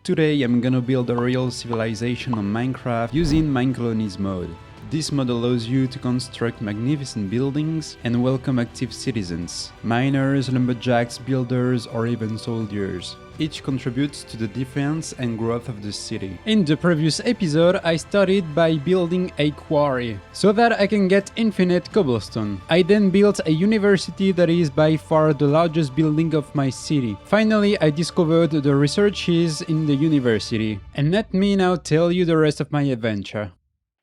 Today I'm gonna build a real civilization on Minecraft using MineColonies mod. This mod allows you to construct magnificent buildings and welcome active citizens, miners, lumberjacks, builders, or even soldiers. Each contributes to the defense and growth of the city. In the previous episode, I started by building a quarry, so that I can get infinite cobblestone. I then built a university that is by far the largest building of my city. Finally, I discovered the researches in the university. And let me now tell you the rest of my adventure.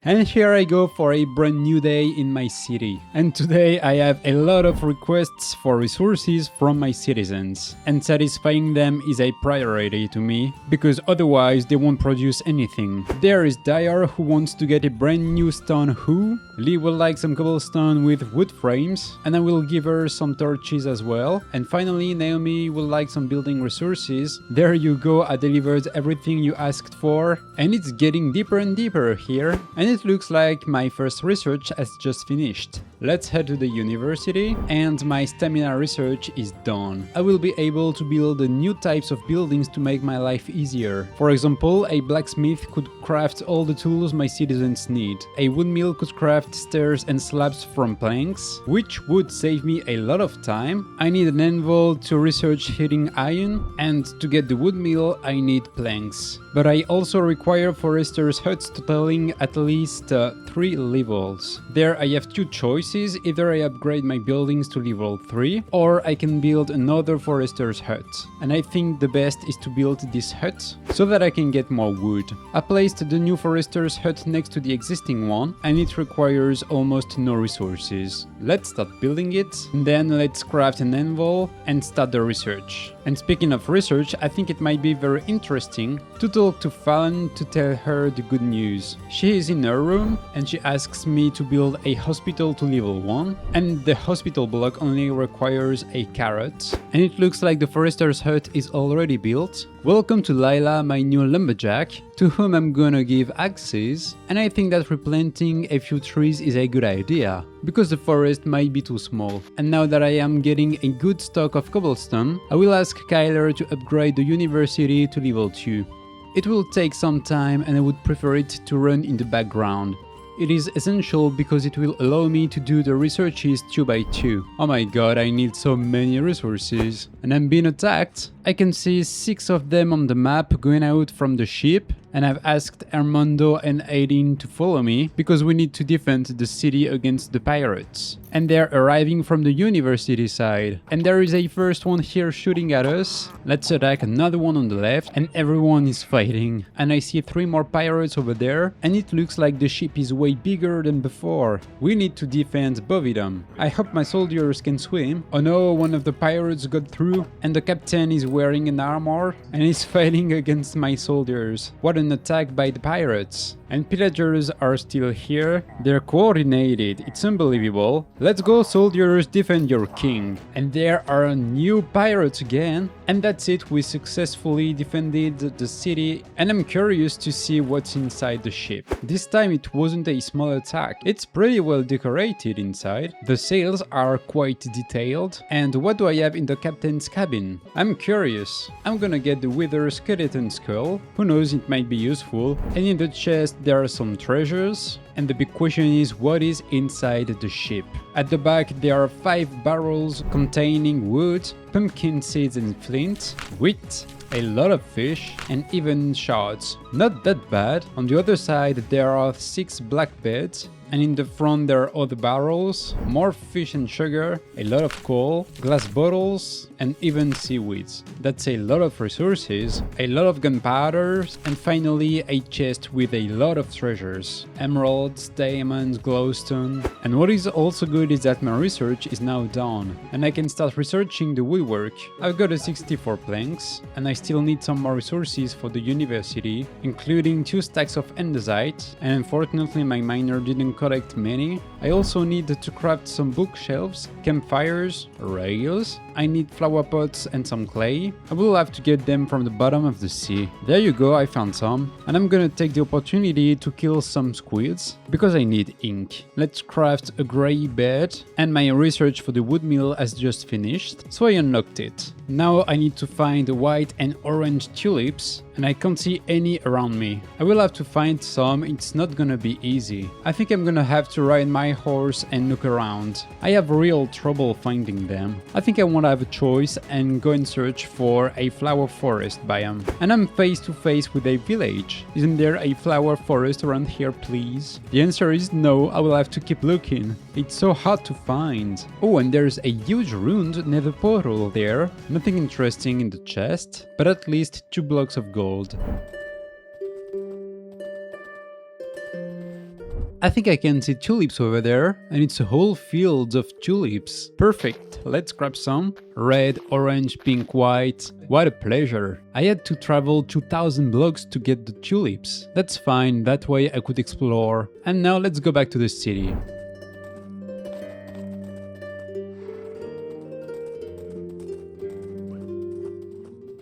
And here I go for a brand new day in my city. And today I have a lot of requests for resources from my citizens. And satisfying them is a priority to me, because otherwise they won't produce anything. There is Dyer who wants to get a brand new stone hoe. Lee will like some cobblestone with wood frames, and I will give her some torches as well. And finally Naomi will like some building resources. There you go, I delivered everything you asked for. And it's getting deeper and deeper here. And it looks like my first research has just finished. Let's head to the university, and my stamina research is done. I will be able to build new types of buildings to make my life easier. For example, a blacksmith could craft all the tools my citizens need. A woodmill could craft stairs and slabs from planks, which would save me a lot of time. I need an anvil to research heating iron, and to get the woodmill I need planks. But I also require forester's huts totaling at least 3 levels. There I have two choices: either I upgrade my buildings to level 3, or I can build another forester's hut. And I think the best is to build this hut, so that I can get more wood. I placed the new forester's hut next to the existing one, and it requires almost no resources. Let's start building it, and then let's craft an anvil and start the research. And speaking of research, I think it might be very interesting to talk to Fallon to tell her the good news. She is in her room and she asks me to build a hospital to level 1, and the hospital block only requires a carrot. And it looks like the forester's hut is already built. Welcome to Lila, my new lumberjack, to whom I'm gonna give axes, and I think that replanting a few trees is a good idea, because the forest might be too small. And now that I am getting a good stock of cobblestone, I will ask Kyler to upgrade the university to level 2. It will take some time, and I would prefer it to run in the background. It is essential because it will allow me to do the researches 2 by 2. Oh my god, I need so many resources. And I'm being attacked. I can see 6 of them on the map going out from the ship. And I've asked Armando and Aideen to follow me, because we need to defend the city against the pirates. And they're arriving from the university side. And there is a first one here shooting at us. Let's attack another one on the left, and everyone is fighting. And I see 3 more pirates over there, and it looks like the ship is way bigger than before. We need to defend both of them. I hope my soldiers can swim. Oh no, one of the pirates got through, and the captain is wearing an armor and is fighting against my soldiers. What an attack by the pirates. And pillagers are still here. They're coordinated, it's unbelievable. Let's go, soldiers, defend your king. And there are new pirates again. And that's it, we successfully defended the city, and I'm curious to see what's inside the ship. This time it wasn't a small attack. It's pretty well decorated inside. The sails are quite detailed. And what do I have in the captain's cabin? I'm curious. I'm gonna get the wither skeleton skull. Who knows, it might be useful. And in the chest there are some treasures. And the big question is, what is inside the ship? At the back there are 5 barrels containing wood, pumpkin seeds and flint, wheat, a lot of fish, and even shards. Not that bad. On the other side there are 6 black beds, and in the front there are other barrels, more fish and sugar, a lot of coal, glass bottles, and even seaweeds. That's a lot of resources, a lot of gunpowder, and finally a chest with a lot of treasures. Emeralds, diamonds, glowstone. And what is also good is that my research is now done, and I can start researching the woodwork. I've got a 64 planks, and I still need some more resources for the university, including 2 stacks of andesite, and unfortunately my miner didn't collect many. I also need to craft some bookshelves, campfires, rails. I need flower pots and some clay. I will have to get them from the bottom of the sea. There you go, I found some. And I'm gonna take the opportunity to kill some squids, because I need ink. Let's craft a grey bed, and my research for the woodmill has just finished, so I unlocked it. Now I need to find white and orange tulips, and I can't see any around me. I will have to find some, it's not gonna be easy. I think I'm gonna have to ride my horse and look around. I have real trouble finding them. I think I want to have a choice and go and search for a flower forest biome. And I'm face to face with a village. Isn't there a flower forest around here, please? The answer is no, I will have to keep looking. It's so hard to find. Oh, and there's a huge ruined nether portal there. Nothing interesting in the chest, but at least 2 blocks of gold. I think I can see tulips over there, and it's a whole field of tulips. Perfect, let's grab some. Red, orange, pink, white. What a pleasure. I had to travel 2000 blocks to get the tulips. That's fine, that way I could explore. And now let's go back to the city.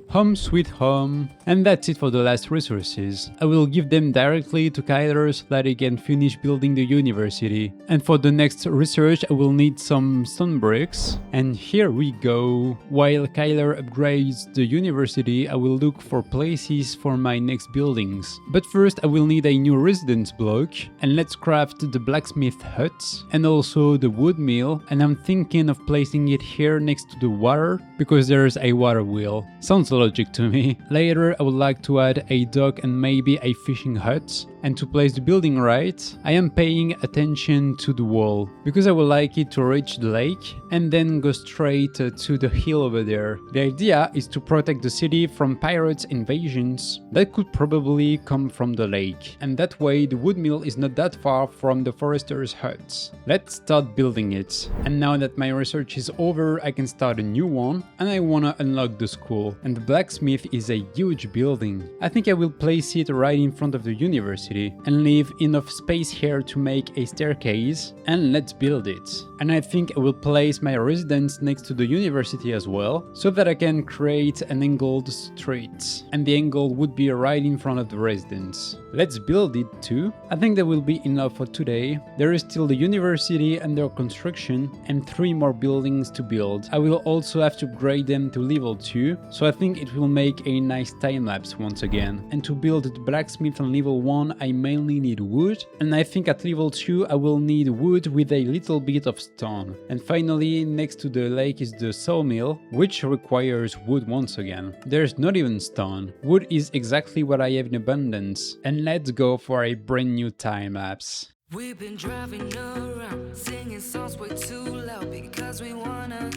Home sweet home. And that's it for the last resources. I will give them directly to Kyler so that he can finish building the university. And for the next research I will need some stone bricks. And here we go. While Kyler upgrades the university, I will look for places for my next buildings. But first I will need a new residence block. And let's craft the blacksmith hut and also the wood mill. And I'm thinking of placing it here next to the water because there's a water wheel. Sounds logic to me. Later I would like to add a dock and maybe a fishing hut. And to place the building right, I am paying attention to the wall because I would like it to reach the lake and then go straight to the hill over there. The idea is to protect the city from pirates' invasions that could probably come from the lake, and that way the wood mill is not that far from the forester's huts. Let's start building it. And now that my research is over, I can start a new one, and I wanna unlock the school. And the blacksmith is a huge building. I think I will place it right in front of the university and leave enough space here to make a staircase, and let's build it. And I think I will place my residence next to the university as well, so that I can create an angled street, and the angle would be right in front of the residence. Let's build it too. I think that will be enough for today. There is still the university under construction and 3 more buildings to build. I will also have to upgrade them to level 2, so I think it will make a nice time lapse once again. And to build the blacksmith on level 1 I mainly need wood, and I think at level 2 I will need wood with a little bit of stone. And finally, next to the lake is the sawmill, which requires wood once again. There's not even stone. Wood is exactly what I have in abundance. And let's go for a brand new time lapse. We've been driving around, singing songs way too loud because we wanna.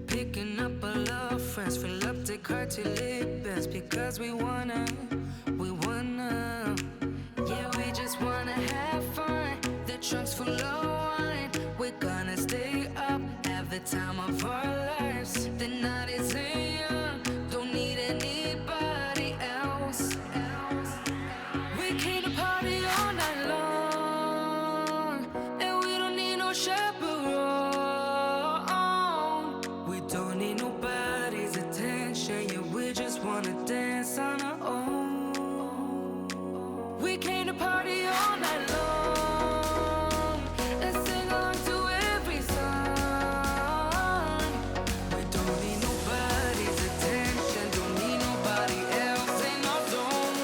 Picking up our love friends, fill up the car till it bends because we wanna. Yeah, we just wanna have fun. The trunk's full of wine. We're gonna stay up, have the time of our lives. The night is young, don't need anybody else. We came to party all night long, and we don't need no chaperone. We don't need nobody's attention, yeah, we just wanna dance on our own. We came to party all night long and sing along to every song. We don't need nobody's attention, don't need nobody else in our zone.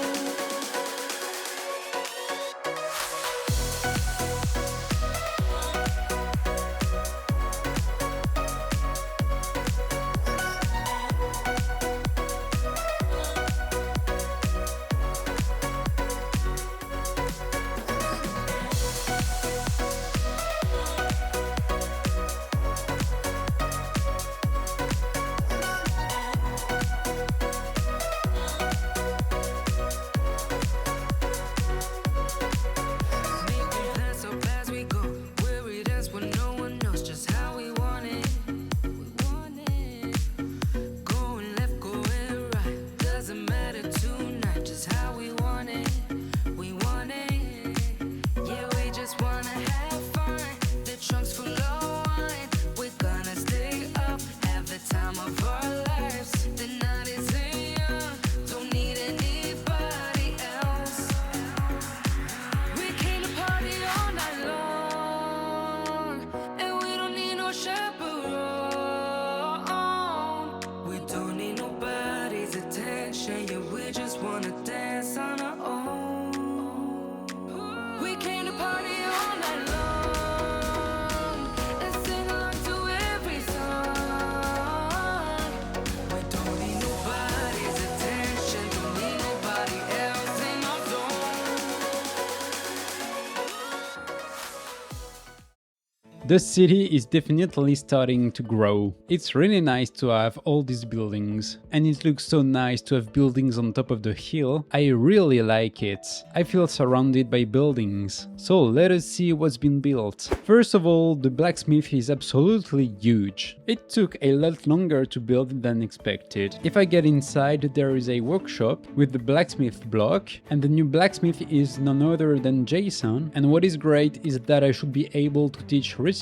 just wanna dance on our own. We came to party all night long and sing along to every song. We don't need nobody's attention, don't need nobody else in our zone. The city is definitely starting to grow. It's really nice to have all these buildings, and it looks so nice to have buildings on top of the hill. I really like it. I feel surrounded by buildings. So let us see what's been built. First of all, the blacksmith is absolutely huge. It took a lot longer to build than expected. If I get inside, there is a workshop with the blacksmith block, and the new blacksmith is none other than Jason. And what is great is that I should be able to teach recipes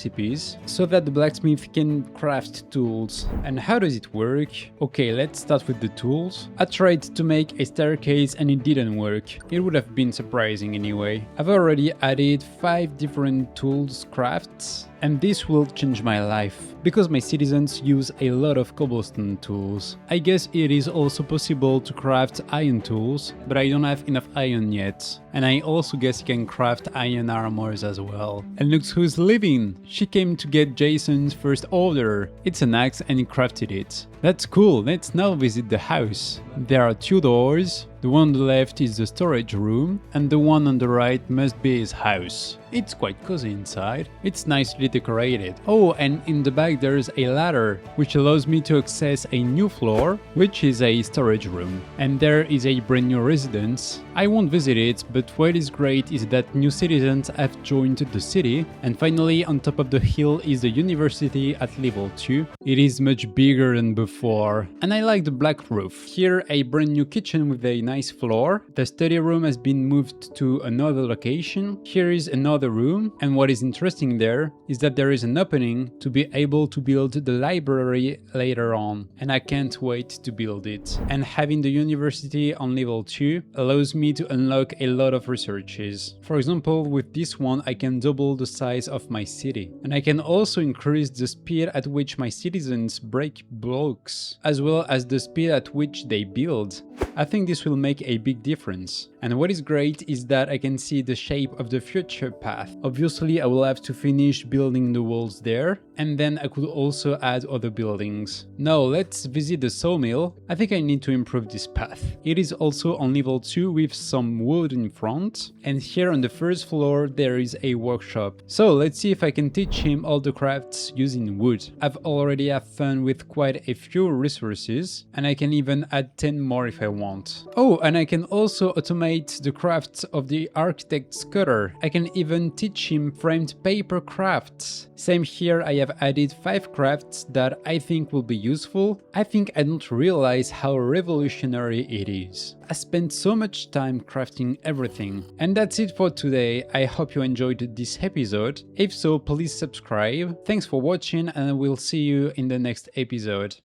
so that the blacksmith can craft tools. And how does it work? Okay, let's start with the tools. I tried to make a staircase and it didn't work. It would have been surprising anyway. I've already added 5 different tools crafts, and this will change my life, because my citizens use a lot of cobblestone tools. I guess it is also possible to craft iron tools, but I don't have enough iron yet. And I also guess you can craft iron armors as well. And look who's leaving! She came to get Jason's first order. It's an axe and he crafted it. That's cool, let's now visit the house. There are 2 doors. The one on the left is the storage room, and the one on the right must be his house. It's quite cozy inside. It's nicely decorated. Oh, and in the back there's a ladder, which allows me to access a new floor, which is a storage room. And there is a brand new residence. I won't visit it, but what is great is that new citizens have joined the city. And finally, on top of the hill is the university at level 2. It is much bigger than before, and I like the black roof. Here, a brand new kitchen with a nice floor. The study room has been moved to another location. Here is another room, and what is interesting there is that there is an opening to be able to build the library later on, and I can't wait to build it. And having the university on level 2 allows me to unlock a lot of researches. For example, with this one I can double the size of my city, and I can also increase the speed at which my citizens break blocks, as well as the speed at which they build. I think this will make a big difference. And what is great is that I can see the shape of the future path. Obviously I will have to finish building the walls there, and then I could also add other buildings. Now let's visit the sawmill. I think I need to improve this path. It is also on level 2 with some wood in front, and here on the first floor there is a workshop. So let's see if I can teach him all the crafts using wood. I've already had fun with quite a few resources, and I can even add 10 more if I want. Oh, and I can also automate the crafts of the architect's cutter. I can even teach him framed paper crafts. Same here, I have added 5 crafts that I think will be useful. I think I don't realize how revolutionary it is. I spent so much time crafting everything. And that's it for today. I hope you enjoyed this episode. If so, please subscribe. Thanks for watching, and I will see you in the next episode.